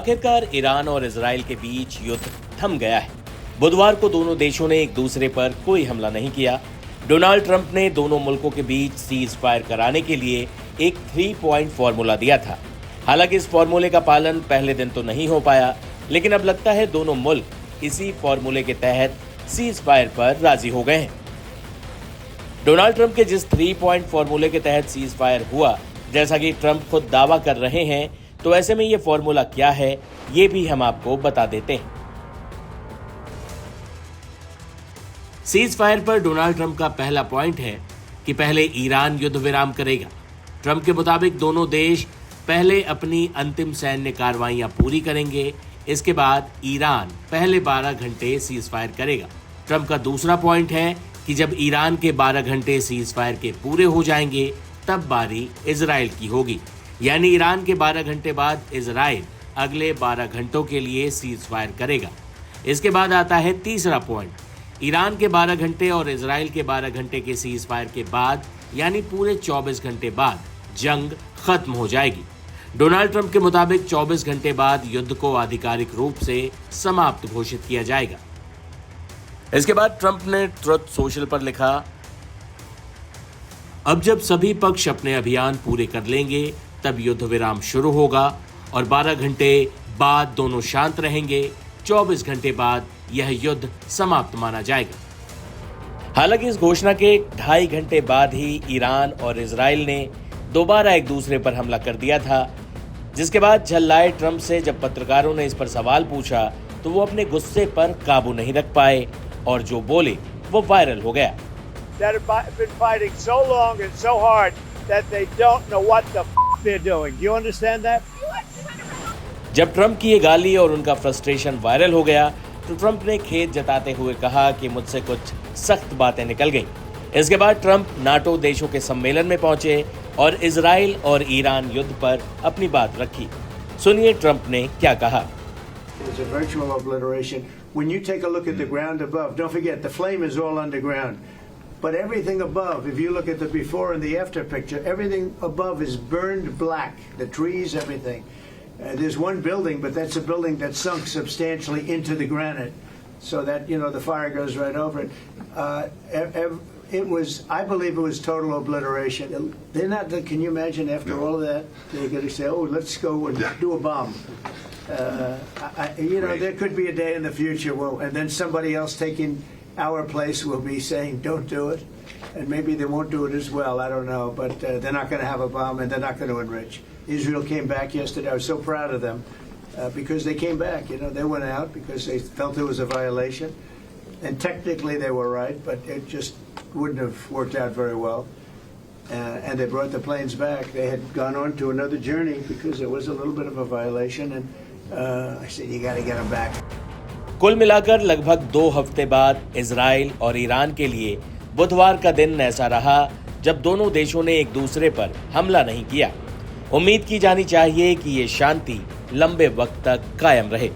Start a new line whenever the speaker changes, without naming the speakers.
आखिरकार ईरान और इजराइल के बीच युद्ध थम गया है। बुधवार को दोनों देशों ने एक दूसरे पर कोई हमला नहीं किया। डोनाल्ड ट्रंप ने दोनों मुल्कों के बीच सीज फायर कराने के लिए एक 3 पॉइंट फॉर्मूला दिया था। हालांकि इस फॉर्मूले का पालन पहले दिन तो नहीं हो पाया, लेकिन अब लगता है दोनों मुल्क इसी फॉर्मूले के तहत सीज फायर पर राजी हो गए हैं। डोनाल्ड ट्रंप के जिस 3 पॉइंट फॉर्मूले के तहत सीज फायर हुआ, जैसा कि ट्रंप खुद दावा कर रहे हैं, तो ऐसे में ये फॉर्मूला क्या है, ये भी हम आपको बता देते हैं। सीज फायर पर डोनाल्ड ट्रंप का पहला पॉइंट है कि पहले ईरान युद्ध विराम करेगा। ट्रंप के मुताबिक दोनों देश पहले अपनी अंतिम सैन्य कार्रवाइयां पूरी करेंगे, इसके बाद ईरान पहले 12 घंटे सीज फायर करेगा। ट्रंप का दूसरा पॉइंट है कि जब ईरान के 12 घंटे सीज फायर के पूरे हो जाएंगे, तब बारी इजराइल की होगी। यानी ईरान के 12 घंटे बाद इजराइल अगले 12 घंटों के लिए सीज फायर करेगा। इसके बाद आता है तीसरा पॉइंट। ईरान के 12 घंटे और इजराइल के 12 घंटे के सीज फायर के बाद, यानी पूरे 24 घंटे बाद जंग खत्म हो जाएगी। डोनाल्ड ट्रंप के मुताबिक 24 घंटे बाद युद्ध को आधिकारिक रूप से समाप्त घोषित किया जाएगा। इसके बाद ट्रंप ने ट्रुथ सोशल पर लिखा, अब जब सभी पक्ष अपने अभियान पूरे कर लेंगे, तब युद्ध विराम शुरू होगा और 12 घंटे बाद दोनों शांत रहेंगे। 24 घंटे बाद यह युद्ध समाप्त माना जाएगा। हालांकि इस घोषणा के 2.5 घंटे बाद ही ईरान और इजराइल ने दोबारा एक दूसरे पर हमला कर दिया था, जिसके बाद झल्लाए ट्रंप से जब पत्रकारों ने इस पर सवाल पूछा, तो वो अपने गुस्से पर काबू नहीं रख पाए और जो बोले वो वायरल हो गया।
That have been fighting so long and so hard that they don't know what the they're doing. Do you understand that?
जब ट्रंप की ये गाली और उनका फ्रस्ट्रेशन वायरल हो गया, तो ट्रंप ने खेद जताते हुए कहा कि मुझसे कुछ सख्त बातें निकल गईं। इसके बाद ट्रंप नाटो देशों के सम्मेलन में पहुंचे और इजराइल और ईरान युद्ध पर अपनी बात रखी। सुनिए ट्रंप ने क्या कहा।
It's a virtual obliteration. When you take a look at the ground above, don't forget the flame is all underground. But everything above, if you look at the before and the after picture, everything above is burned black. The trees, everything. There's one building, but that's a building that sunk substantially into the granite, so that the fire goes right over it. It was, I believe, it was total obliteration. They're not. Can you imagine after all of that, they're going to say, "Oh, let's go and do a bomb." There could be a day in the future, and then somebody else taking our place will be saying, "Don't do it," and maybe they won't do it as well. I don't know, but they're not going to have a bomb, and they're not going to enrich. Israel came back yesterday. I was so proud of them because they came back. They went out because they felt there was a violation, and technically they were right, but it just wouldn't have worked out very well. And they brought the planes back. They had gone on to another journey because there was a little bit of a violation, and I said, "You got to get them back."
कुल मिलाकर लगभग 2 हफ्ते बाद Israel और Iran के लिए बुधवार का दिन ऐसा रहा जब दोनों देशों ने एक दूसरे पर हमला नहीं किया। उम्मीद की जानी चाहिए कि ये शांति लंबे वक्त तक कायम रहे।